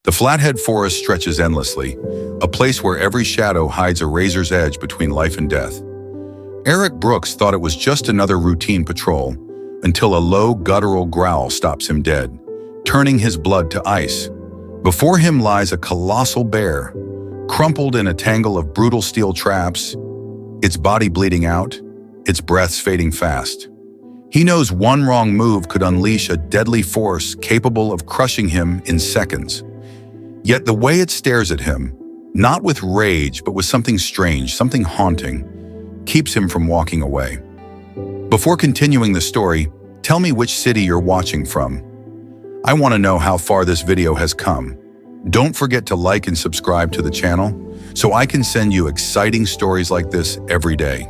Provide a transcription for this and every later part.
The Flathead forest stretches endlessly, a place where every shadow hides a razor's edge between life and death. Eric Brooks thought it was just another routine patrol until a low guttural growl stops him dead, turning his blood to ice. Before him lies a colossal bear, crumpled in a tangle of brutal steel traps, its body bleeding out, its breaths fading fast. He knows one wrong move could unleash a deadly force capable of crushing him in seconds. Yet the way it stares at him, not with rage but with something strange, something haunting, keeps him from walking away. Before continuing the story, tell me which city you're watching from. I want to know how far this video has come. Don't forget to like and subscribe to the channel so I can send you exciting stories like this every day.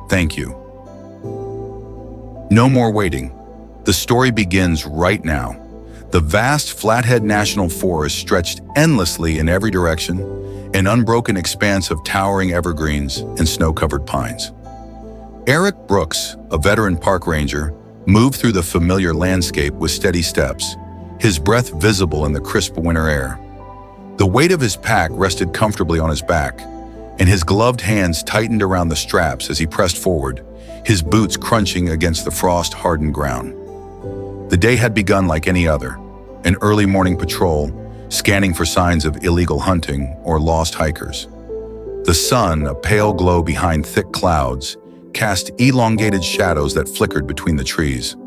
Thank you. No more waiting. The story begins right now. The vast Flathead National Forest stretched endlessly in every direction, an unbroken expanse of towering evergreens and snow-covered pines. Eric Brooks, a veteran park ranger, moved through the familiar landscape with steady steps, his breath visible in the crisp winter air. The weight of his pack rested comfortably on his back, and his gloved hands tightened around the straps as he pressed forward, his boots crunching against the frost-hardened ground. The day had begun like any other, an early morning patrol, scanning for signs of illegal hunting or lost hikers. The sun, a pale glow behind thick clouds, cast elongated shadows that flickered between the trees.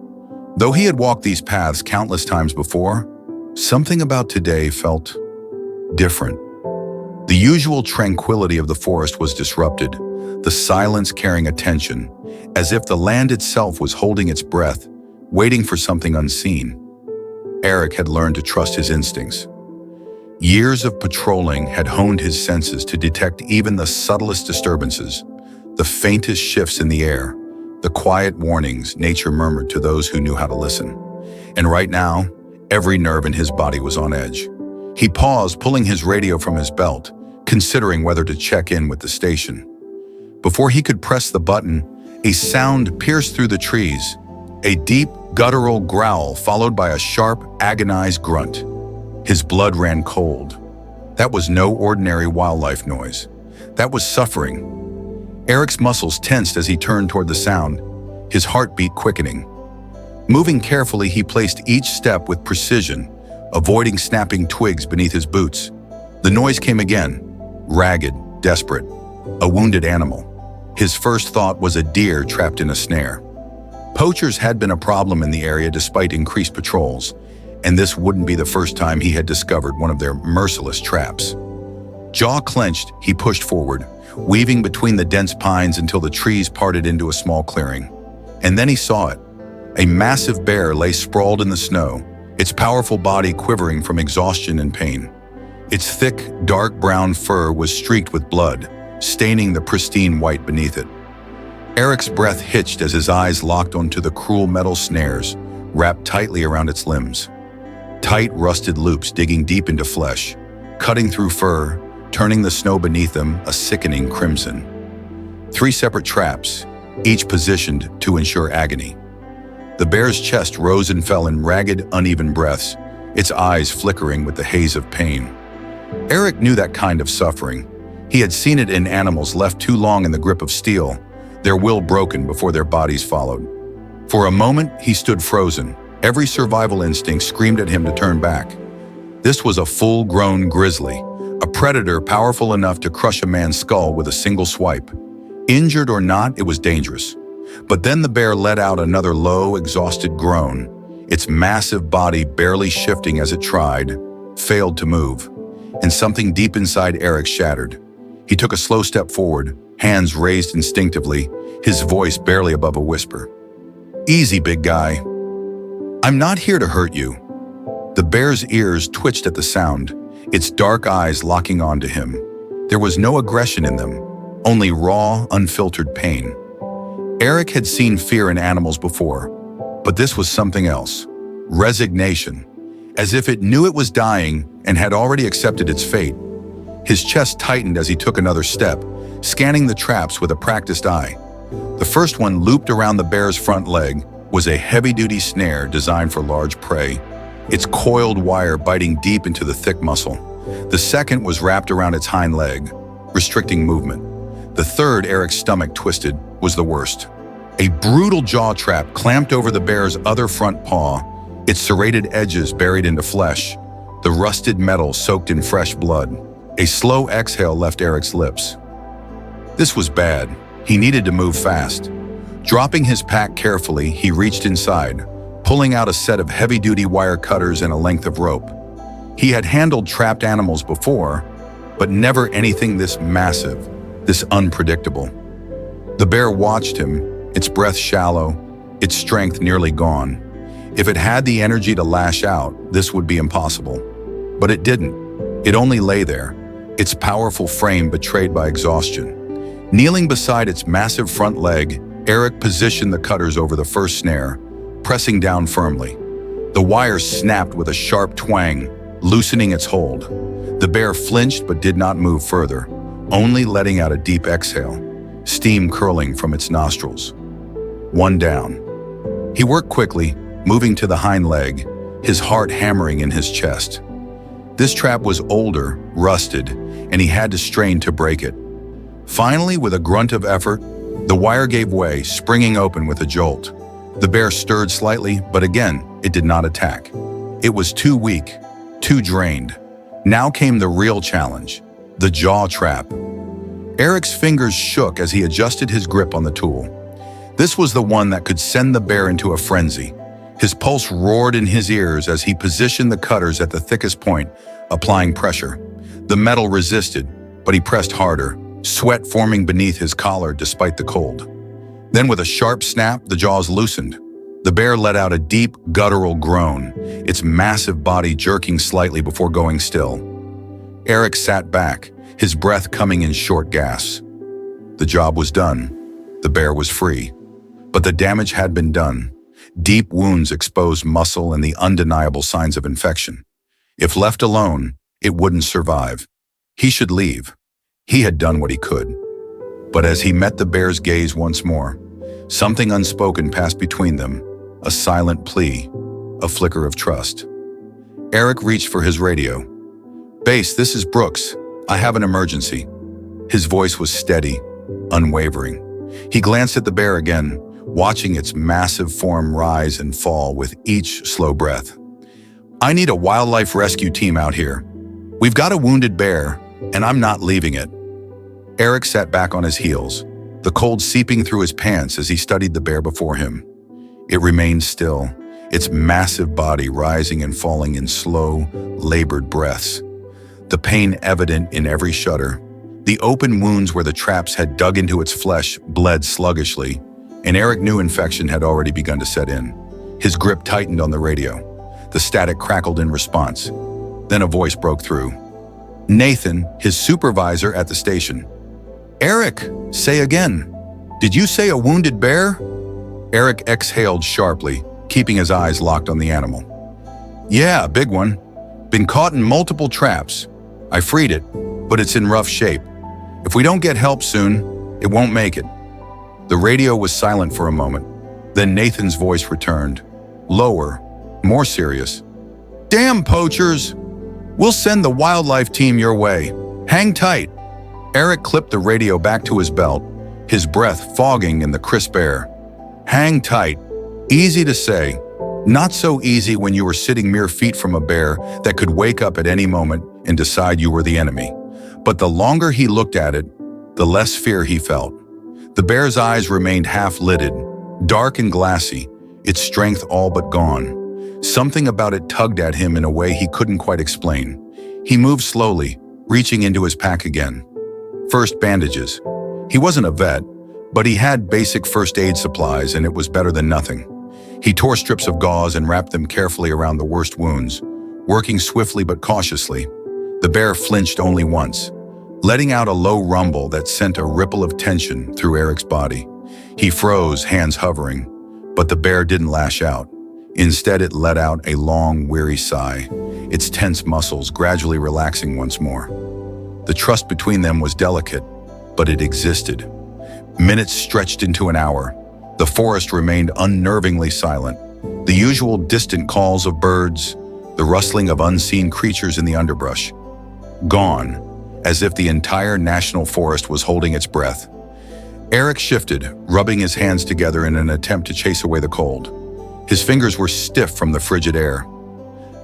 Though he had walked these paths countless times before, something about today felt different. The usual tranquility of the forest was disrupted, the silence carrying a tension, as if the land itself was holding its breath, waiting for something unseen. Eric had learned to trust his instincts. Years of patrolling had honed his senses to detect even the subtlest disturbances, the faintest shifts in the air, the quiet warnings nature murmured to those who knew how to listen. And right now, every nerve in his body was on edge. He paused, pulling his radio from his belt, considering whether to check in with the station. Before he could press the button, a sound pierced through the trees, a deep, guttural growl followed by a sharp, agonized grunt. His blood ran cold. That was no ordinary wildlife noise. That was suffering. Eric's muscles tensed as he turned toward the sound, his heartbeat quickening. Moving carefully, he placed each step with precision, avoiding snapping twigs beneath his boots. The noise came again, ragged, desperate, a wounded animal. His first thought was a deer trapped in a snare. Poachers had been a problem in the area despite increased patrols, and this wouldn't be the first time he had discovered one of their merciless traps. Jaw clenched, he pushed forward, weaving between the dense pines until the trees parted into a small clearing. And then he saw it. A massive bear lay sprawled in the snow, its powerful body quivering from exhaustion and pain. Its thick, dark brown fur was streaked with blood, staining the pristine white beneath it. Eric's breath hitched as his eyes locked onto the cruel metal snares wrapped tightly around its limbs. Tight, rusted loops digging deep into flesh, cutting through fur, turning the snow beneath them a sickening crimson. 3 separate traps, each positioned to ensure agony. The bear's chest rose and fell in ragged, uneven breaths, its eyes flickering with the haze of pain. Eric knew that kind of suffering. He had seen it in animals left too long in the grip of steel, their will broken before their bodies followed. For a moment, he stood frozen. Every survival instinct screamed at him to turn back. This was a full-grown grizzly, a predator powerful enough to crush a man's skull with a single swipe. Injured or not, it was dangerous. But then the bear let out another low, exhausted groan. Its massive body, barely shifting as it tried, failed to move, and something deep inside Eric shattered. He took a slow step forward, hands raised instinctively, his voice barely above a whisper. "Easy, big guy. I'm not here to hurt you." The bear's ears twitched at the sound, its dark eyes locking onto him. There was no aggression in them, only raw, unfiltered pain. Eric had seen fear in animals before, but this was something else. Resignation, as if it knew it was dying and had already accepted its fate. His chest tightened as he took another step, scanning the traps with a practiced eye. The first one, looped around the bear's front leg, was a heavy-duty snare designed for large prey. its coiled wire biting deep into the thick muscle. The second was wrapped around its hind leg, restricting movement. The third, Eric's stomach twisted, was the worst. A brutal jaw trap clamped over the bear's other front paw, its serrated edges buried into flesh, the rusted metal soaked in fresh blood. A slow exhale left Eric's lips. This was bad. He needed to move fast. Dropping his pack carefully, he reached inside, pulling out a set of heavy-duty wire cutters and a length of rope. He had handled trapped animals before, but never anything this massive, this unpredictable. The bear watched him, its breath shallow, its strength nearly gone. If it had the energy to lash out, this would be impossible. But it didn't. It only lay there, its powerful frame betrayed by exhaustion. Kneeling beside its massive front leg, Eric positioned the cutters over the first snare, pressing down firmly. The wire snapped with a sharp twang, loosening its hold. The bear flinched but did not move further, only letting out a deep exhale, steam curling from its nostrils. One down. He worked quickly, moving to the hind leg, his heart hammering in his chest. This trap was older, rusted, and he had to strain to break it. Finally, with a grunt of effort, the wire gave way, springing open with a jolt. The bear stirred slightly, but again, it did not attack. It was too weak, too drained. Now came the real challenge, the jaw trap. Eric's fingers shook as he adjusted his grip on the tool. This was the one that could send the bear into a frenzy. His pulse roared in his ears as he positioned the cutters at the thickest point, applying pressure. The metal resisted, but he pressed harder, sweat forming beneath his collar despite the cold. Then with a sharp snap, the jaws loosened. The bear let out a deep, guttural groan, its massive body jerking slightly before going still. Eric sat back, his breath coming in short gasps. The job was done. The bear was free. But the damage had been done. Deep wounds exposed muscle and the undeniable signs of infection. If left alone, it wouldn't survive. He should leave. He had done what he could. But as he met the bear's gaze once more, something unspoken passed between them, a silent plea, a flicker of trust. Eric reached for his radio. "Base, this is Brooks. I have an emergency." His voice was steady, unwavering. He glanced at the bear again, watching its massive form rise and fall with each slow breath. "I need a wildlife rescue team out here. We've got a wounded bear, and I'm not leaving it." Eric sat back on his heels, the cold seeping through his pants as he studied the bear before him. It remained still, its massive body rising and falling in slow, labored breaths. The pain evident in every shudder. The open wounds where the traps had dug into its flesh bled sluggishly, and Eric knew infection had already begun to set in. His grip tightened on the radio. The static crackled in response. Then a voice broke through. Nathan, his supervisor at the station. "Eric, say again. Did you say a wounded bear?" Eric exhaled sharply, keeping his eyes locked on the animal. "Yeah, a big one. Been caught in multiple traps. I freed it, but it's in rough shape. If we don't get help soon, it won't make it." The radio was silent for a moment. Then Nathan's voice returned, lower, more serious. "Damn poachers! We'll send the wildlife team your way. Hang tight." Eric clipped the radio back to his belt, his breath fogging in the crisp air. Hang tight. Easy to say. Not so easy when you were sitting mere feet from a bear that could wake up at any moment and decide you were the enemy. But the longer he looked at it, the less fear he felt. The bear's eyes remained half-lidded, dark and glassy, its strength all but gone. Something about it tugged at him in a way he couldn't quite explain. He moved slowly, reaching into his pack again. First, bandages. He wasn't a vet, but he had basic first aid supplies, and it was better than nothing. He tore strips of gauze and wrapped them carefully around the worst wounds, working swiftly but cautiously. The bear flinched only once, letting out a low rumble that sent a ripple of tension through Eric's body. He froze, hands hovering, but the bear didn't lash out. Instead, it let out a long, weary sigh, its tense muscles gradually relaxing once more. The trust between them was delicate, but it existed. Minutes stretched into an hour. The forest remained unnervingly silent. The usual distant calls of birds, the rustling of unseen creatures in the underbrush. Gone, as if the entire national forest was holding its breath. Eric shifted, rubbing his hands together in an attempt to chase away the cold. His fingers were stiff from the frigid air.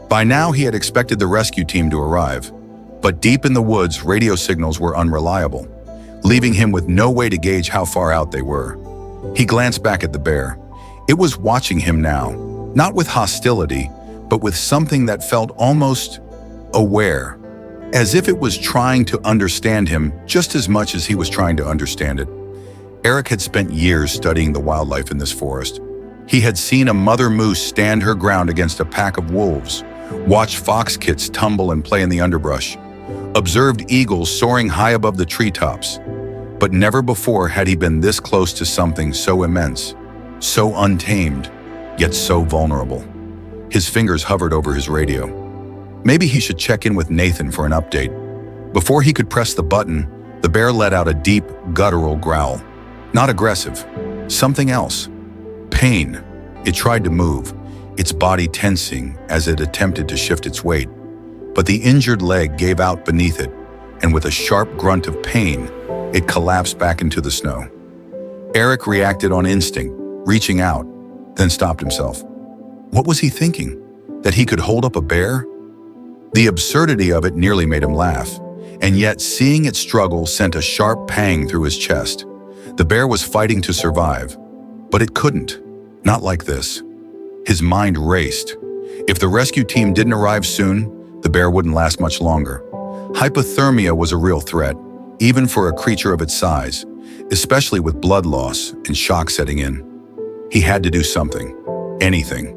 By now, he had expected the rescue team to arrive, but deep in the woods, radio signals were unreliable, leaving him with no way to gauge how far out they were. He glanced back at the bear. It was watching him now, not with hostility, but with something that felt almost aware, as if it was trying to understand him just as much as he was trying to understand it. Eric had spent years studying the wildlife in this forest. He had seen a mother moose stand her ground against a pack of wolves, watched fox kits tumble and play in the underbrush, observed eagles soaring high above the treetops. But never before had he been this close to something so immense, so untamed, yet so vulnerable. His fingers hovered over his radio. Maybe he should check in with Nathan for an update. Before he could press the button, the bear let out a deep, guttural growl. Not aggressive, something else. Pain. It tried to move, its body tensing as it attempted to shift its weight. But the injured leg gave out beneath it, and with a sharp grunt of pain, it collapsed back into the snow. Eric reacted on instinct, reaching out, then stopped himself. What was he thinking? That he could hold up a bear? The absurdity of it nearly made him laugh, and yet seeing it struggle sent a sharp pang through his chest. The bear was fighting to survive, but it couldn't. Not like this. His mind raced. If the rescue team didn't arrive soon, the bear wouldn't last much longer. Hypothermia was a real threat, even for a creature of its size, especially with blood loss and shock setting in. He had to do something. Anything.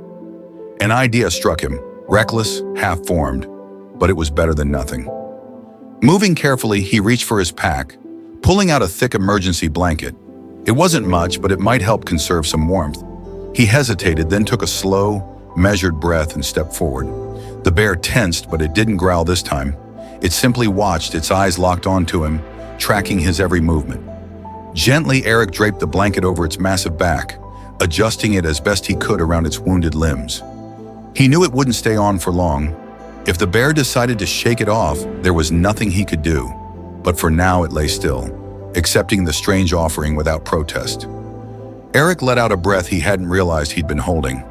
An idea struck him, reckless, half-formed, but it was better than nothing. Moving carefully, he reached for his pack, pulling out a thick emergency blanket. It wasn't much, but it might help conserve some warmth. He hesitated, then took a slow, measured breath and stepped forward. The bear tensed, but it didn't growl this time. It simply watched, its eyes locked onto him, tracking his every movement. Gently, Eric draped the blanket over its massive back, adjusting it as best he could around its wounded limbs. He knew it wouldn't stay on for long. If the bear decided to shake it off, there was nothing he could do. But for now, it lay still, accepting the strange offering without protest. Eric let out a breath he hadn't realized he'd been holding.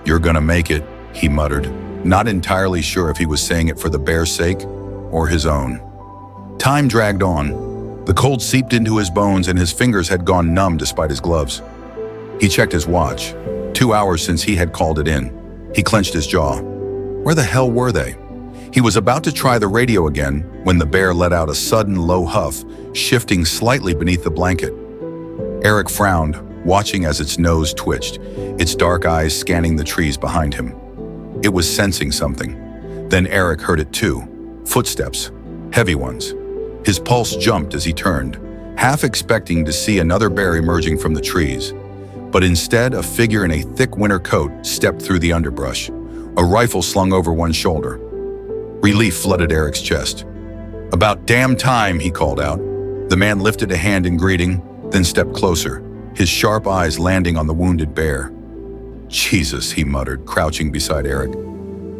"You're gonna make it," he muttered, not entirely sure if he was saying it for the bear's sake or his own. Time dragged on. The cold seeped into his bones and his fingers had gone numb despite his gloves. He checked his watch. 2 hours since he had called it in. He clenched his jaw. Where the hell were they? He was about to try the radio again when the bear let out a sudden low huff, shifting slightly beneath the blanket. Eric frowned, watching as its nose twitched, its dark eyes scanning the trees behind him. It was sensing something. Then Eric heard it too. Footsteps. Heavy ones. His pulse jumped as he turned, half expecting to see another bear emerging from the trees. But instead, a figure in a thick winter coat stepped through the underbrush, a rifle slung over one shoulder. Relief flooded Eric's chest. "About damn time," he called out. The man lifted a hand in greeting, then stepped closer, his sharp eyes landing on the wounded bear. "Jesus," he muttered, crouching beside Eric.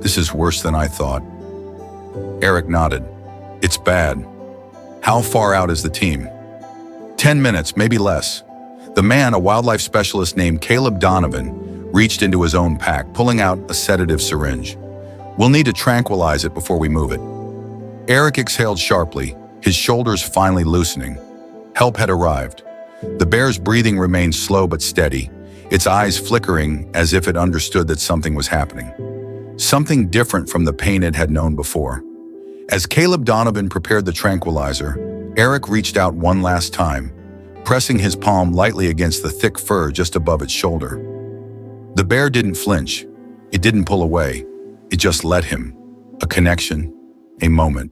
"This is worse than I thought." Eric nodded. "It's bad. How far out is the team?" 10 minutes, maybe less. The man, a wildlife specialist named Caleb Donovan, reached into his own pack, pulling out a sedative syringe. "We'll need to tranquilize it before we move it." Eric exhaled sharply, his shoulders finally loosening. Help had arrived. The bear's breathing remained slow but steady, its eyes flickering as if it understood that something was happening. Something different from the pain it had known before. As Caleb Donovan prepared the tranquilizer, Eric reached out one last time, pressing his palm lightly against the thick fur just above its shoulder. The bear didn't flinch. It didn't pull away. It just let him. A connection. A moment.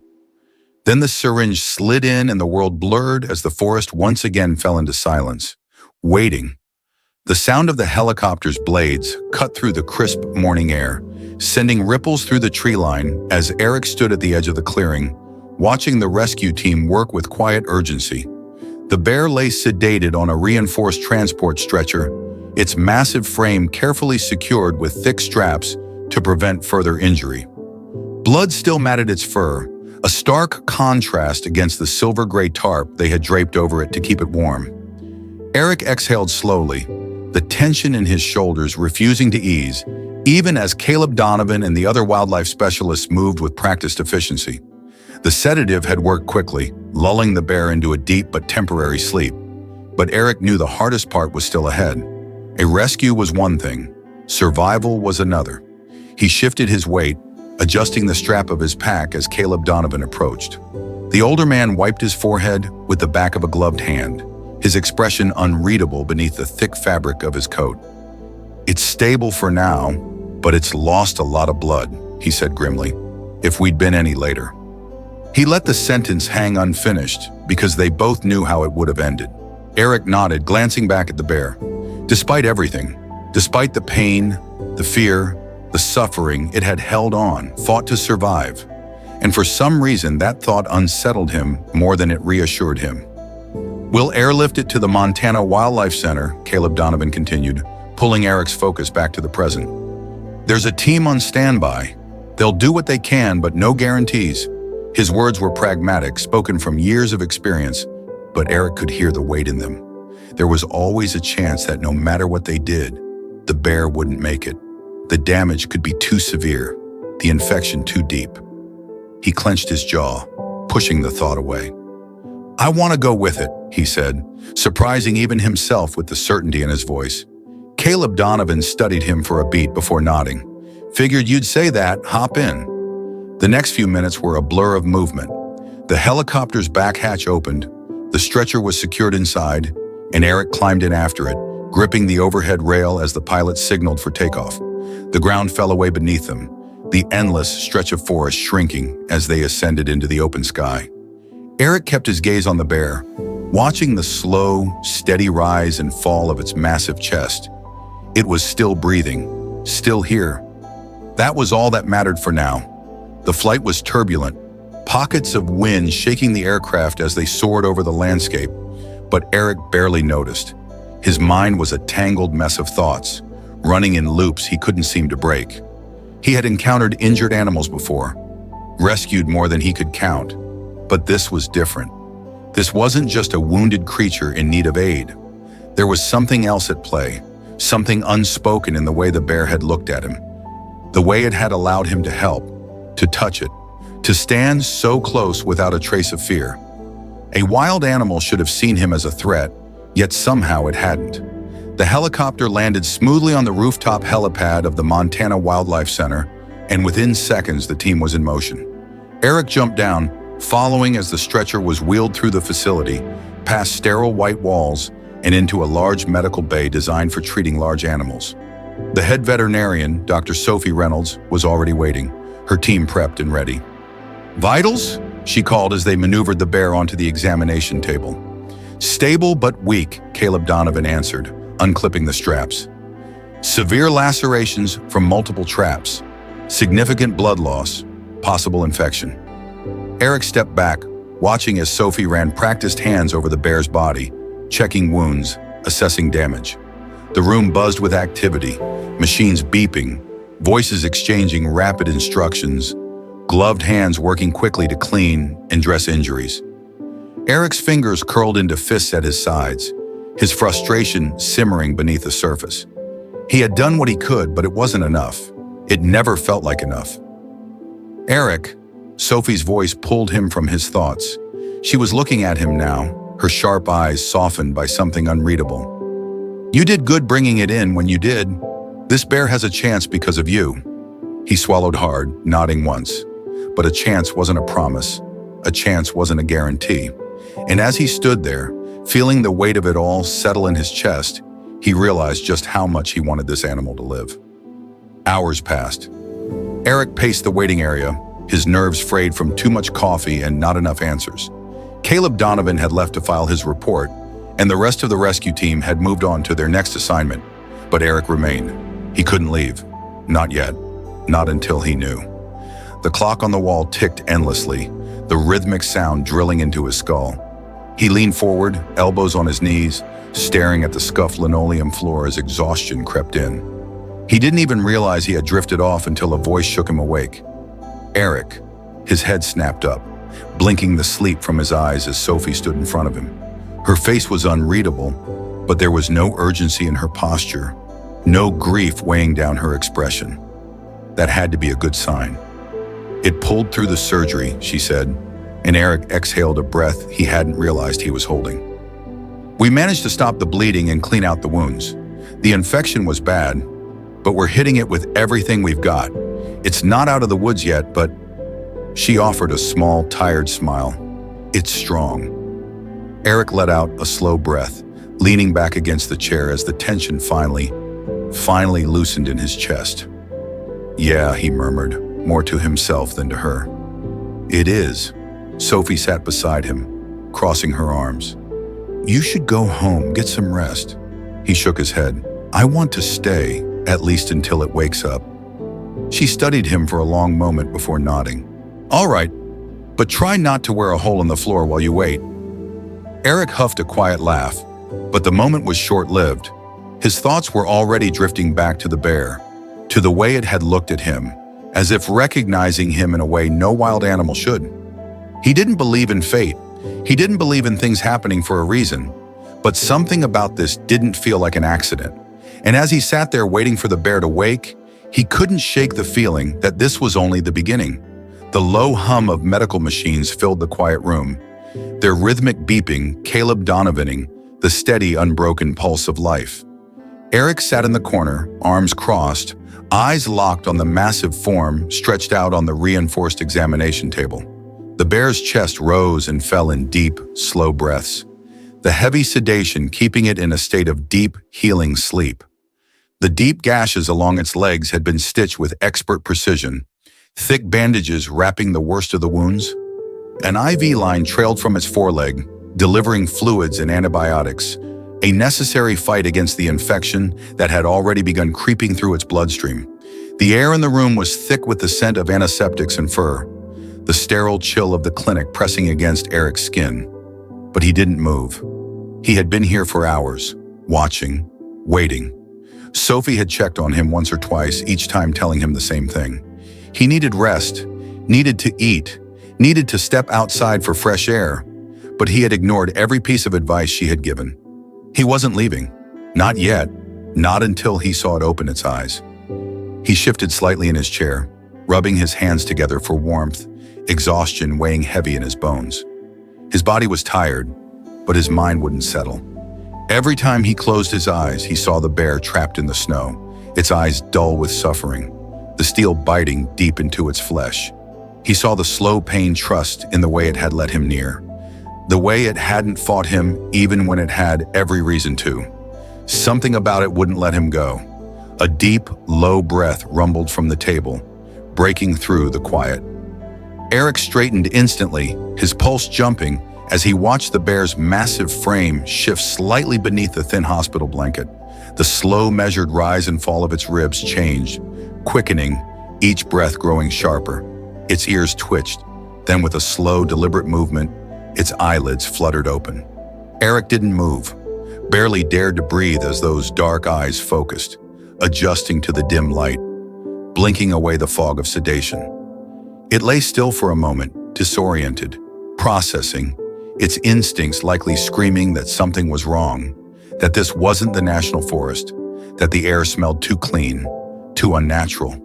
Then the syringe slid in and the world blurred as the forest once again fell into silence, waiting. The sound of the helicopter's blades cut through the crisp morning air, sending ripples through the tree line as Eric stood at the edge of the clearing, watching the rescue team work with quiet urgency. The bear lay sedated on a reinforced transport stretcher, its massive frame carefully secured with thick straps to prevent further injury. Blood still matted its fur, a stark contrast against the silver-gray tarp they had draped over it to keep it warm. Eric exhaled slowly, the tension in his shoulders refusing to ease, even as Caleb Donovan and the other wildlife specialists moved with practiced efficiency. The sedative had worked quickly, lulling the bear into a deep but temporary sleep. But Eric knew the hardest part was still ahead. A rescue was one thing, survival was another. He shifted his weight, adjusting the strap of his pack as Caleb Donovan approached. The older man wiped his forehead with the back of a gloved hand, his expression unreadable beneath the thick fabric of his coat. "It's stable for now, but it's lost a lot of blood," he said grimly, "if we'd been any later." He let the sentence hang unfinished because they both knew how it would have ended. Eric nodded, glancing back at the bear. Despite everything, despite the pain, the fear, the suffering, it had held on, fought to survive. And for some reason, that thought unsettled him more than it reassured him. "We'll airlift it to the Montana Wildlife Center," Caleb Donovan continued, pulling Eric's focus back to the present. "There's a team on standby. They'll do what they can, but no guarantees." His words were pragmatic, spoken from years of experience, but Eric could hear the weight in them. There was always a chance that no matter what they did, the bear wouldn't make it. The damage could be too severe, the infection too deep. He clenched his jaw, pushing the thought away. "I want to go with it," he said, surprising even himself with the certainty in his voice. Caleb Donovan studied him for a beat before nodding. "Figured you'd say that, hop in." The next few minutes were a blur of movement. The helicopter's back hatch opened, the stretcher was secured inside, and Eric climbed in after it, gripping the overhead rail as the pilot signaled for takeoff. The ground fell away beneath them, the endless stretch of forest shrinking as they ascended into the open sky. Eric kept his gaze on the bear, watching the slow, steady rise and fall of its massive chest. It was still breathing, still here. That was all that mattered for now. The flight was turbulent, pockets of wind shaking the aircraft as they soared over the landscape, but Eric barely noticed. His mind was a tangled mess of thoughts, running in loops he couldn't seem to break. He had encountered injured animals before, rescued more than he could count, but this was different. This wasn't just a wounded creature in need of aid. There was something else at play, something unspoken in the way the bear had looked at him, the way it had allowed him to help, to touch it, to stand so close without a trace of fear. A wild animal should have seen him as a threat, yet somehow it hadn't. The helicopter landed smoothly on the rooftop helipad of the Montana Wildlife Center, and within seconds the team was in motion. Eric jumped down, following as the stretcher was wheeled through the facility, past sterile white walls, and into a large medical bay designed for treating large animals. The head veterinarian, Dr. Sophie Reynolds, was already waiting, her team prepped and ready. "Vitals?" she called as they maneuvered the bear onto the examination table. "Stable but weak," Caleb Donovan answered, unclipping the straps. "Severe lacerations from multiple traps, significant blood loss, possible infection." Eric stepped back, watching as Sophie ran practiced hands over the bear's body, checking wounds, assessing damage. The room buzzed with activity, machines beeping, voices exchanging rapid instructions, gloved hands working quickly to clean and dress injuries. Eric's fingers curled into fists at his sides, his frustration simmering beneath the surface. He had done what he could, but it wasn't enough. It never felt like enough. "Eric," Sophie's voice pulled him from his thoughts. She was looking at him now, her sharp eyes softened by something unreadable. "You did good bringing it in when you did. This bear has a chance because of you." He swallowed hard, nodding once. But a chance wasn't a promise. A chance wasn't a guarantee. And as he stood there, feeling the weight of it all settle in his chest, he realized just how much he wanted this animal to live. Hours passed. Eric paced the waiting area, his nerves frayed from too much coffee and not enough answers. Caleb Donovan had left to file his report, and the rest of the rescue team had moved on to their next assignment. But Eric remained. He couldn't leave. Not yet. Not until he knew. The clock on the wall ticked endlessly, the rhythmic sound drilling into his skull. He leaned forward, elbows on his knees, staring at the scuffed linoleum floor as exhaustion crept in. He didn't even realize he had drifted off until a voice shook him awake. Eric. His head snapped up, blinking the sleep from his eyes as Sophie stood in front of him. Her face was unreadable, but there was no urgency in her posture, no grief weighing down her expression. That had to be a good sign. It pulled through the surgery, she said, and Eric exhaled a breath he hadn't realized he was holding. We managed to stop the bleeding and clean out the wounds. The infection was bad, but we're hitting it with everything we've got. It's not out of the woods yet, but she offered a small, tired smile. It's strong. Eric let out a slow breath, leaning back against the chair as the tension finally loosened in his chest. Yeah, he murmured, more to himself than to her. It is. Sophie sat beside him, crossing her arms. You should go home, get some rest. He shook his head. I want to stay, at least until it wakes up. She studied him for a long moment before nodding. All right, but try not to wear a hole in the floor while you wait. Eric huffed a quiet laugh, but the moment was short-lived. His thoughts were already drifting back to the bear, to the way it had looked at him, as if recognizing him in a way no wild animal should. He didn't believe in fate. He didn't believe in things happening for a reason, but something about this didn't feel like an accident. And as he sat there waiting for the bear to wake, he couldn't shake the feeling that this was only the beginning. The low hum of medical machines filled the quiet room, their rhythmic beeping, Caleb Donovaning, the steady, unbroken pulse of life. Eric sat in the corner, arms crossed, eyes locked on the massive form stretched out on the reinforced examination table. The bear's chest rose and fell in deep, slow breaths, the heavy sedation keeping it in a state of deep, healing sleep. The deep gashes along its legs had been stitched with expert precision, thick bandages wrapping the worst of the wounds. An IV line trailed from its foreleg, delivering fluids and antibiotics, a necessary fight against the infection that had already begun creeping through its bloodstream. The air in the room was thick with the scent of antiseptics and fur, the sterile chill of the clinic pressing against Eric's skin. But he didn't move. He had been here for hours, watching, waiting. Sophie had checked on him once or twice, each time telling him the same thing. He needed rest, needed to eat, needed to step outside for fresh air, but he had ignored every piece of advice she had given. He wasn't leaving. Not yet. Not until he saw it open its eyes. He shifted slightly in his chair, rubbing his hands together for warmth, exhaustion weighing heavy in his bones. His body was tired, but his mind wouldn't settle. Every time he closed his eyes, he saw the bear trapped in the snow, its eyes dull with suffering, the steel biting deep into its flesh. He saw the slow pain trust in the way it had let him near, the way it hadn't fought him even when it had every reason to. Something about it wouldn't let him go. A deep, low breath rumbled from the table, breaking through the quiet. Eric straightened instantly, his pulse jumping as he watched the bear's massive frame shift slightly beneath the thin hospital blanket. The slow, measured rise and fall of its ribs changed, quickening, each breath growing sharper. Its ears twitched, then with a slow, deliberate movement, its eyelids fluttered open. Eric didn't move, barely dared to breathe as those dark eyes focused, adjusting to the dim light, blinking away the fog of sedation. It lay still for a moment, disoriented, processing, its instincts likely screaming that something was wrong, that this wasn't the national forest, that the air smelled too clean, too unnatural.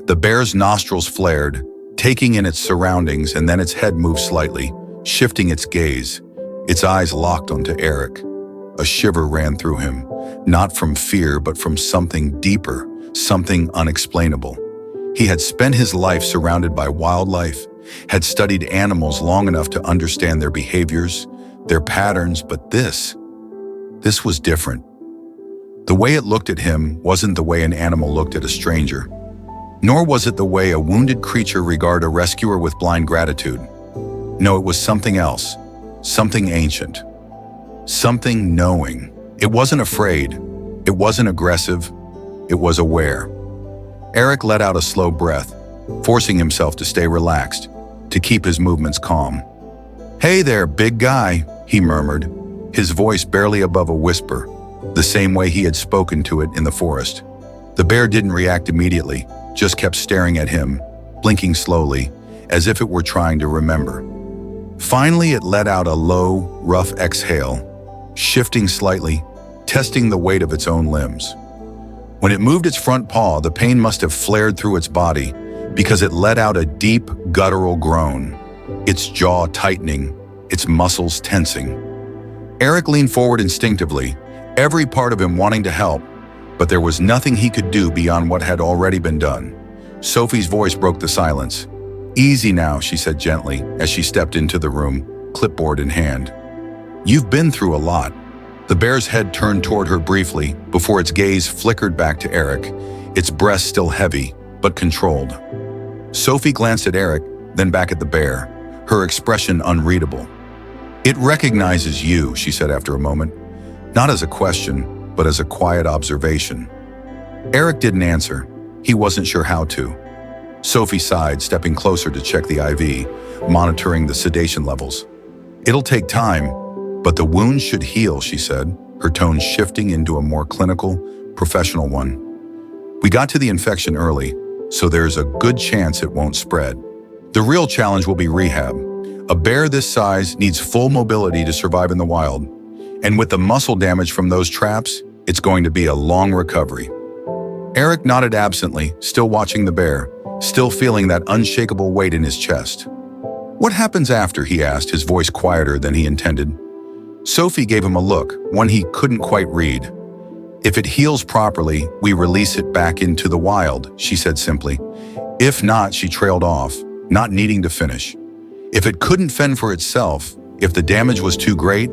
The bear's nostrils flared, taking in its surroundings, and then its head moved slightly, shifting its gaze, its eyes locked onto Eric. A shiver ran through him, not from fear but from something deeper, something unexplainable. He had spent his life surrounded by wildlife, had studied animals long enough to understand their behaviors, their patterns, but this was different. The way it looked at him wasn't the way an animal looked at a stranger, nor was it the way a wounded creature regarded a rescuer with blind gratitude. No, it was something else, something ancient, something knowing. It wasn't afraid, it wasn't aggressive, it was aware. Eric let out a slow breath, forcing himself to stay relaxed, to keep his movements calm. "Hey there, big guy," he murmured, his voice barely above a whisper, the same way he had spoken to it in the forest. The bear didn't react immediately, just kept staring at him, blinking slowly, as if it were trying to remember. Finally, it let out a low, rough exhale, shifting slightly, testing the weight of its own limbs. When it moved its front paw, the pain must have flared through its body because it let out a deep, guttural groan, its jaw tightening, its muscles tensing. Eric leaned forward instinctively, every part of him wanting to help, but there was nothing he could do beyond what had already been done. Sophie's voice broke the silence. "Easy now," she said gently as she stepped into the room, clipboard in hand. "You've been through a lot." The bear's head turned toward her briefly before its gaze flickered back to Eric, its breast still heavy, but controlled. Sophie glanced at Eric, then back at the bear, her expression unreadable. "It recognizes you," she said after a moment, not as a question, but as a quiet observation. Eric didn't answer. He wasn't sure how to. Sophie sighed, stepping closer to check the IV, monitoring the sedation levels. "It'll take time, but the wound should heal," she said, her tone shifting into a more clinical, professional one. "We got to the infection early, so there's a good chance it won't spread. The real challenge will be rehab. A bear this size needs full mobility to survive in the wild, and with the muscle damage from those traps, it's going to be a long recovery." Eric nodded absently, still watching the bear, still feeling that unshakable weight in his chest. "What happens after?" he asked, his voice quieter than he intended. Sophie gave him a look, one he couldn't quite read. "If it heals properly, we release it back into the wild," she said simply. "If not," she trailed off, not needing to finish. "If it couldn't fend for itself, if the damage was too great,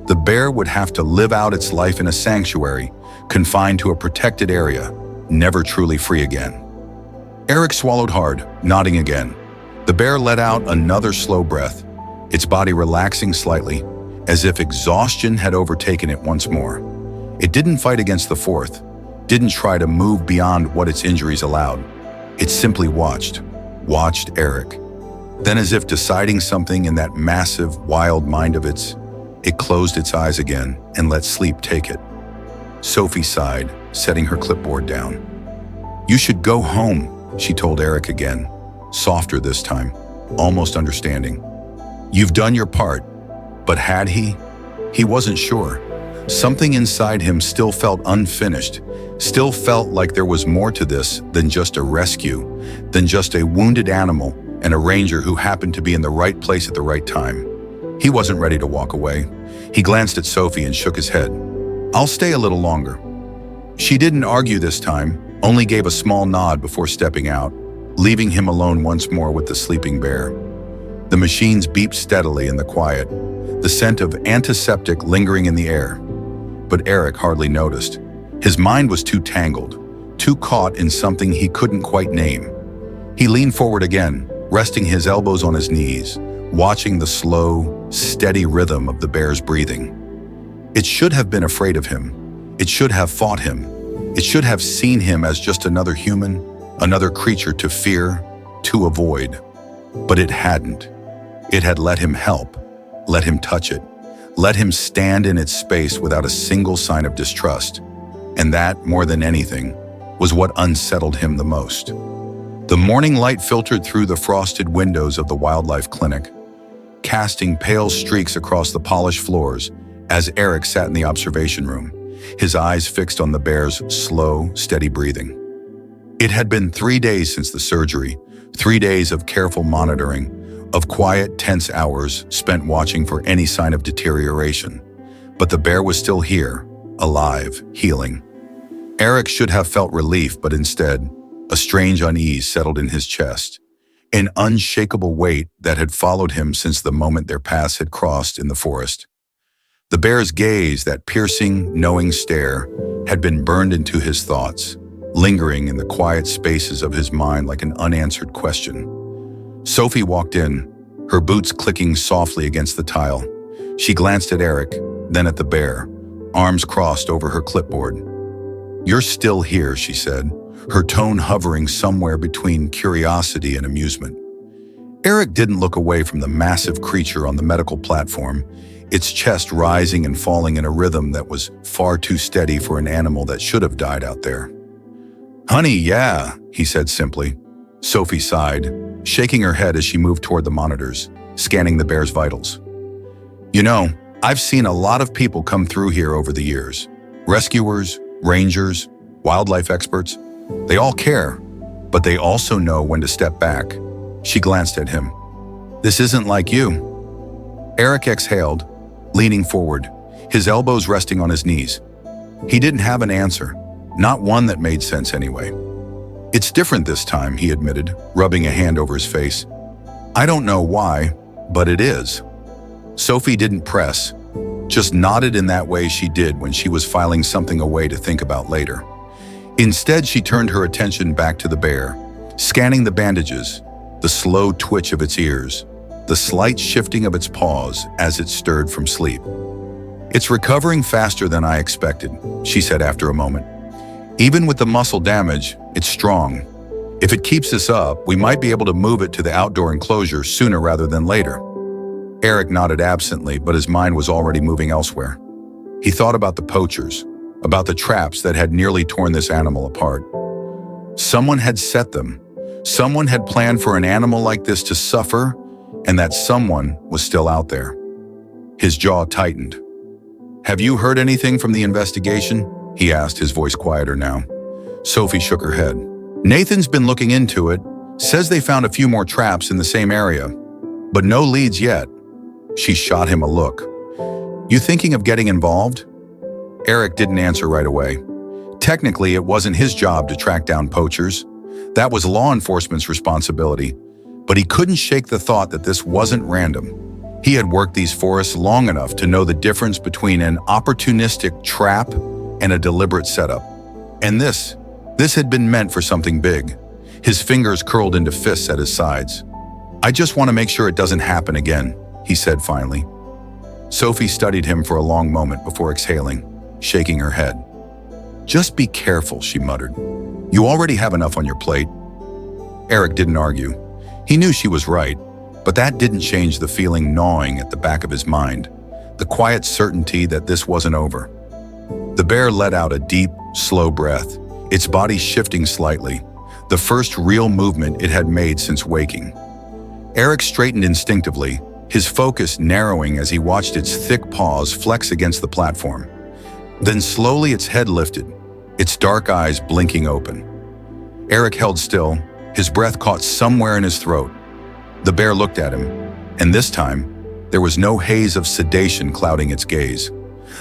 the bear would have to live out its life in a sanctuary, confined to a protected area, never truly free again." Eric swallowed hard, nodding again. The bear let out another slow breath, its body relaxing slightly, as if exhaustion had overtaken it once more. It didn't fight against the fourth, didn't try to move beyond what its injuries allowed. It simply watched Eric. Then, as if deciding something in that massive, wild mind of its, it closed its eyes again and let sleep take it. Sophie sighed, setting her clipboard down. "You should go home," she told Eric again, softer this time, almost understanding. "You've done your part." But had he? He wasn't sure. Something inside him still felt unfinished, still felt like there was more to this than just a rescue, than just a wounded animal and a ranger who happened to be in the right place at the right time. He wasn't ready to walk away. He glanced at Sophie and shook his head. "I'll stay a little longer." She didn't argue this time, only gave a small nod before stepping out, leaving him alone once more with the sleeping bear. The machines beeped steadily in the quiet, the scent of antiseptic lingering in the air. But Eric hardly noticed. His mind was too tangled, too caught in something he couldn't quite name. He leaned forward again, resting his elbows on his knees, watching the slow, steady rhythm of the bear's breathing. It should have been afraid of him. It should have fought him. It should have seen him as just another human, another creature to fear, to avoid. But it hadn't. It had let him help, let him touch it, let him stand in its space without a single sign of distrust. And that, more than anything, was what unsettled him the most. The morning light filtered through the frosted windows of the wildlife clinic, casting pale streaks across the polished floors as Eric sat in the observation room, his eyes fixed on the bear's slow, steady breathing. It had been 3 days since the surgery, 3 days of careful monitoring, of quiet, tense hours spent watching for any sign of deterioration. But the bear was still here, alive, healing. Eric should have felt relief, but instead, a strange unease settled in his chest, an unshakable weight that had followed him since the moment their paths had crossed in the forest. The bear's gaze, that piercing, knowing stare, had been burned into his thoughts, lingering in the quiet spaces of his mind like an unanswered question. Sophie walked in, her boots clicking softly against the tile. She glanced at Eric, then at the bear, arms crossed over her clipboard. "You're still here," she said, her tone hovering somewhere between curiosity and amusement. Eric didn't look away from the massive creature on the medical platform, its chest rising and falling in a rhythm that was far too steady for an animal that should have died out there. "Honey, yeah," he said simply. Sophie sighed, shaking her head as she moved toward the monitors, scanning the bear's vitals. "You know, I've seen a lot of people come through here over the years. Rescuers, rangers, wildlife experts. They all care, but they also know when to step back." She glanced at him. "This isn't like you." Eric exhaled, leaning forward, his elbows resting on his knees. He didn't have an answer, not one that made sense anyway. "It's different this time," he admitted, rubbing a hand over his face. "I don't know why, but it is." Sophie didn't press, just nodded in that way she did when she was filing something away to think about later. Instead, she turned her attention back to the bear, scanning the bandages, the slow twitch of its ears, the slight shifting of its paws as it stirred from sleep. "It's recovering faster than I expected," she said after a moment. "Even with the muscle damage, it's strong. If it keeps this up, we might be able to move it to the outdoor enclosure sooner rather than later." Eric nodded absently, but his mind was already moving elsewhere. He thought about the poachers, about the traps that had nearly torn this animal apart. Someone had set them. Someone had planned for an animal like this to suffer, and that someone was still out there. His jaw tightened. "Have you heard anything from the investigation?" he asked, his voice quieter now. Sophie shook her head. "Nathan's been looking into it, says they found a few more traps in the same area, but no leads yet." She shot him a look. "You thinking of getting involved?" Eric didn't answer right away. Technically, it wasn't his job to track down poachers. That was law enforcement's responsibility, but he couldn't shake the thought that this wasn't random. He had worked these forests long enough to know the difference between an opportunistic trap and a deliberate setup. And this had been meant for something big. His fingers curled into fists at his sides. "I just want to make sure it doesn't happen again," he said finally. Sophie studied him for a long moment before exhaling, shaking her head. "Just be careful," she muttered. "You already have enough on your plate." Eric didn't argue. He knew she was right, but that didn't change the feeling gnawing at the back of his mind, the quiet certainty that this wasn't over. The bear let out a deep, slow breath, its body shifting slightly, the first real movement it had made since waking. Eric straightened instinctively, his focus narrowing as he watched its thick paws flex against the platform. Then slowly its head lifted, its dark eyes blinking open. Eric held still, his breath caught somewhere in his throat. The bear looked at him, and this time, there was no haze of sedation clouding its gaze.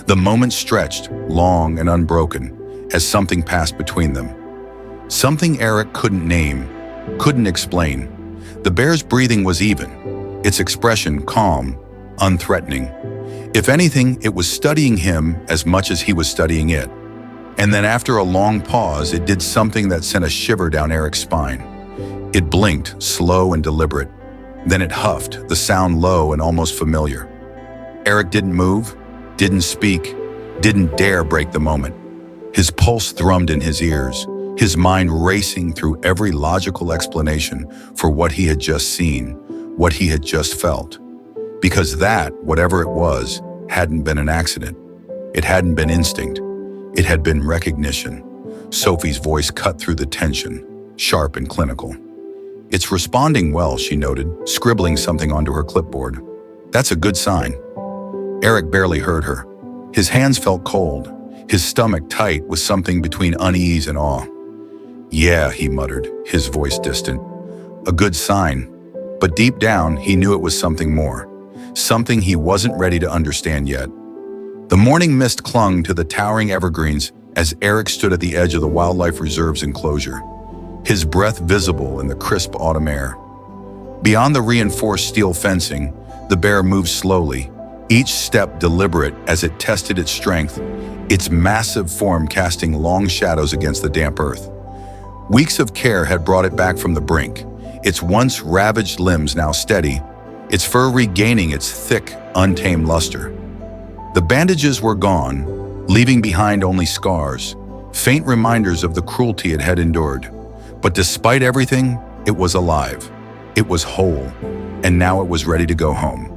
The moment stretched, long and unbroken, as something passed between them. Something Eric couldn't name, couldn't explain. The bear's breathing was even, its expression calm, unthreatening. If anything, it was studying him as much as he was studying it. And then after a long pause, it did something that sent a shiver down Eric's spine. It blinked, slow and deliberate. Then it huffed, the sound low and almost familiar. Eric didn't move, didn't speak, didn't dare break the moment. His pulse thrummed in his ears, his mind racing through every logical explanation for what he had just seen, what he had just felt. Because that, whatever it was, hadn't been an accident. It hadn't been instinct. It had been recognition. Sophie's voice cut through the tension, sharp and clinical. "It's responding well," she noted, scribbling something onto her clipboard. "That's a good sign." Eric barely heard her. His hands felt cold, his stomach tight with something between unease and awe. "Yeah," he muttered, his voice distant. "A good sign." But deep down, he knew it was something more. Something he wasn't ready to understand yet. The morning mist clung to the towering evergreens as Eric stood at the edge of the Wildlife Reserve's enclosure, his breath visible in the crisp autumn air. Beyond the reinforced steel fencing, the bear moved slowly, each step deliberate as it tested its strength, its massive form casting long shadows against the damp earth. Weeks of care had brought it back from the brink, its once ravaged limbs now steady, its fur regaining its thick, untamed luster. The bandages were gone, leaving behind only scars, faint reminders of the cruelty it had endured. But despite everything, it was alive. It was whole, and now it was ready to go home.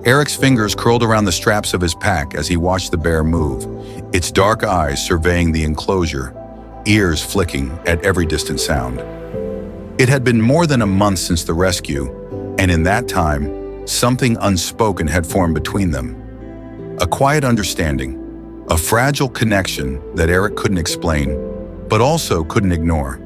Eric's fingers curled around the straps of his pack as he watched the bear move, its dark eyes surveying the enclosure, ears flicking at every distant sound. It had been more than a month since the rescue, and in that time, something unspoken had formed between them. A quiet understanding, a fragile connection that Eric couldn't explain, but also couldn't ignore.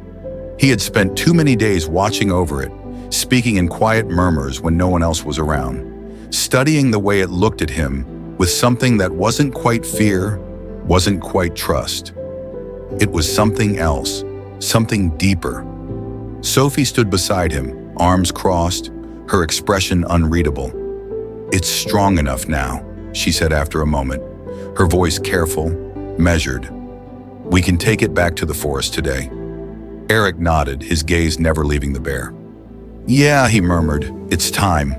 He had spent too many days watching over it, speaking in quiet murmurs when no one else was around, studying the way it looked at him with something that wasn't quite fear, wasn't quite trust. It was something else, something deeper. Sophie stood beside him, arms crossed, her expression unreadable. "It's strong enough now," she said after a moment, her voice careful, measured. "We can take it back to the forest today." Eric nodded, his gaze never leaving the bear. "Yeah," he murmured, "it's time."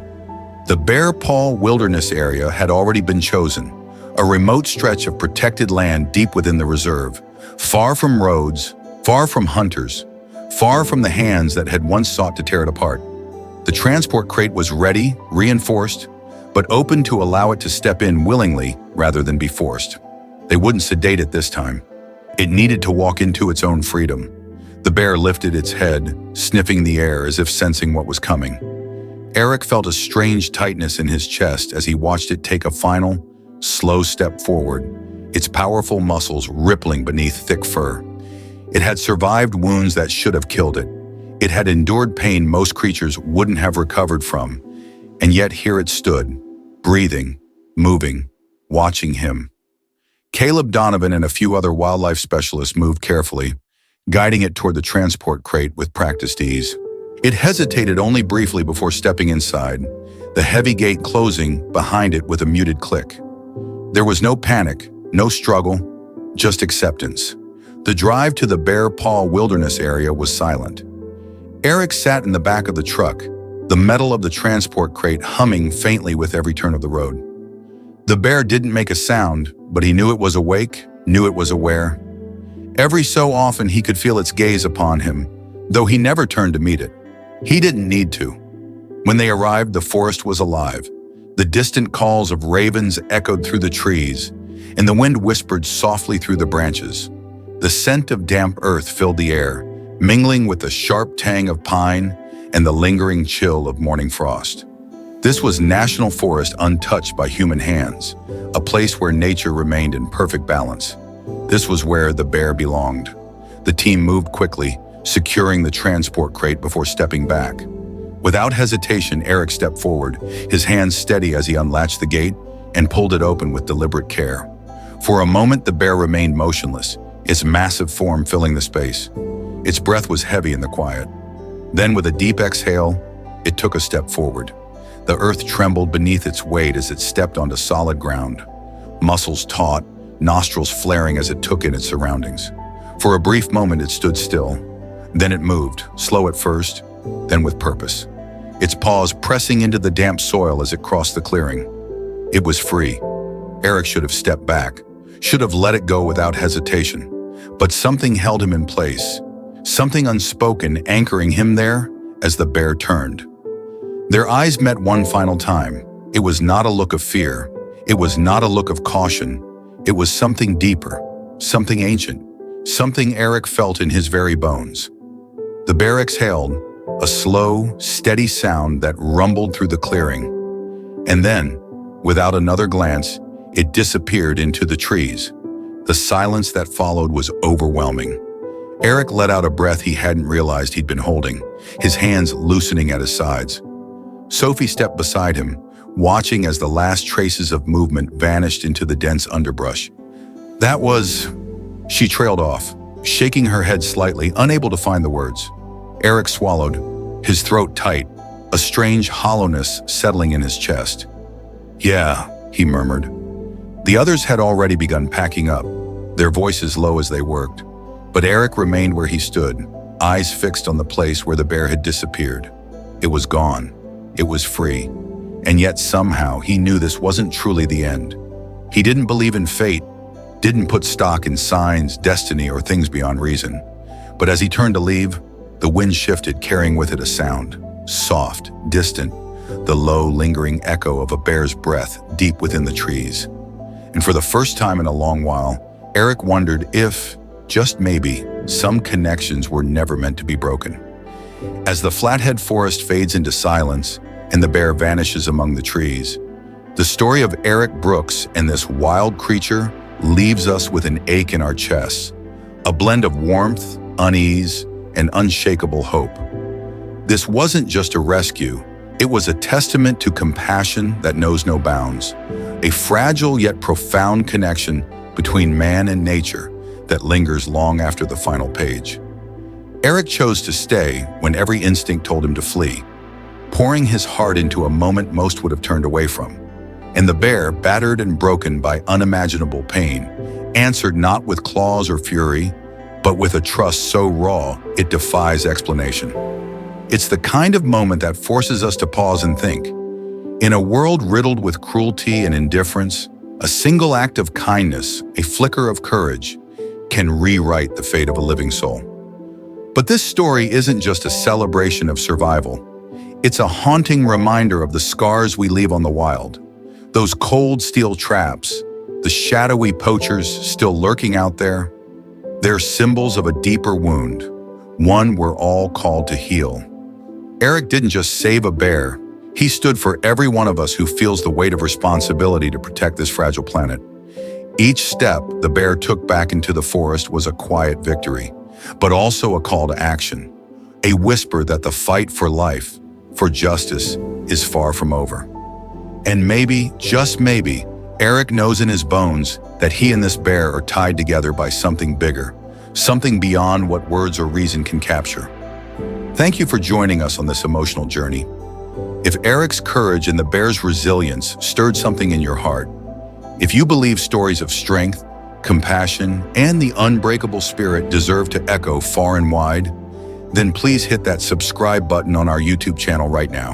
The Bear Paw Wilderness Area had already been chosen, a remote stretch of protected land deep within the reserve, far from roads, far from hunters, far from the hands that had once sought to tear it apart. The transport crate was ready, reinforced, but open to allow it to step in willingly rather than be forced. They wouldn't sedate it this time. It needed to walk into its own freedom. The bear lifted its head, sniffing the air as if sensing what was coming. Eric felt a strange tightness in his chest as he watched it take a final, slow step forward, its powerful muscles rippling beneath thick fur. It had survived wounds that should have killed it. It had endured pain most creatures wouldn't have recovered from, and yet here it stood, breathing, moving, watching him. Caleb Donovan and a few other wildlife specialists moved carefully, guiding it toward the transport crate with practiced ease. It hesitated only briefly before stepping inside, the heavy gate closing behind it with a muted click. There was no panic, no struggle, just acceptance. The drive to the Bear Paw Wilderness Area was silent. Eric sat in the back of the truck, the metal of the transport crate humming faintly with every turn of the road. The bear didn't make a sound, but he knew it was awake, knew it was aware. Every so often he could feel its gaze upon him, though he never turned to meet it. He didn't need to. When they arrived, the forest was alive. The distant calls of ravens echoed through the trees, and the wind whispered softly through the branches. The scent of damp earth filled the air, mingling with the sharp tang of pine and the lingering chill of morning frost. This was national forest untouched by human hands, a place where nature remained in perfect balance. This was where the bear belonged. The team moved quickly, securing the transport crate before stepping back. Without hesitation, Eric stepped forward, his hands steady as he unlatched the gate and pulled it open with deliberate care. For a moment, the bear remained motionless, its massive form filling the space. Its breath was heavy in the quiet. Then, with a deep exhale, it took a step forward. The earth trembled beneath its weight as it stepped onto solid ground, muscles taut, nostrils flaring as it took in its surroundings. For a brief moment, it stood still. Then it moved, slow at first, then with purpose. Its paws pressing into the damp soil as it crossed the clearing. It was free. Eric should have stepped back, should have let it go without hesitation. But something held him in place, something unspoken anchoring him there as the bear turned. Their eyes met one final time. It was not a look of fear. It was not a look of caution. It was something deeper, something ancient, something Eric felt in his very bones. The bear exhaled, a slow, steady sound that rumbled through the clearing. And then, without another glance, it disappeared into the trees. The silence that followed was overwhelming. Eric let out a breath he hadn't realized he'd been holding, his hands loosening at his sides. Sophie stepped beside him, watching as the last traces of movement vanished into the dense underbrush. That was... She trailed off, shaking her head slightly, unable to find the words. Eric swallowed, his throat tight, a strange hollowness settling in his chest. "Yeah," he murmured. The others had already begun packing up, their voices low as they worked. But Eric remained where he stood, eyes fixed on the place where the bear had disappeared. It was gone. It was free. And yet somehow he knew this wasn't truly the end. He didn't believe in fate, didn't put stock in signs, destiny, or things beyond reason. But as he turned to leave, the wind shifted, carrying with it a sound, soft, distant, the low, lingering echo of a bear's breath deep within the trees. And for the first time in a long while, Eric wondered if, just maybe, some connections were never meant to be broken. As the Flathead forest fades into silence and the bear vanishes among the trees, the story of Eric Brooks and this wild creature leaves us with an ache in our chests, a blend of warmth, unease, and unshakable hope. This wasn't just a rescue, it was a testament to compassion that knows no bounds, a fragile yet profound connection between man and nature that lingers long after the final page. Eric chose to stay when every instinct told him to flee, pouring his heart into a moment most would have turned away from. And the bear, battered and broken by unimaginable pain, answered not with claws or fury, but with a trust so raw it defies explanation. It's the kind of moment that forces us to pause and think. In a world riddled with cruelty and indifference, a single act of kindness, a flicker of courage, can rewrite the fate of a living soul. But this story isn't just a celebration of survival. It's a haunting reminder of the scars we leave on the wild. Those cold steel traps, the shadowy poachers still lurking out there, they're symbols of a deeper wound, one we're all called to heal. Eric didn't just save a bear, he stood for every one of us who feels the weight of responsibility to protect this fragile planet. Each step the bear took back into the forest was a quiet victory, but also a call to action, a whisper that the fight for life, for justice, is far from over. And maybe, just maybe, Eric knows in his bones that he and this bear are tied together by something bigger, something beyond what words or reason can capture. Thank you for joining us on this emotional journey. If Eric's courage and the bear's resilience stirred something in your heart, if you believe stories of strength, compassion, and the unbreakable spirit deserve to echo far and wide, then please hit that subscribe button on our YouTube channel right now.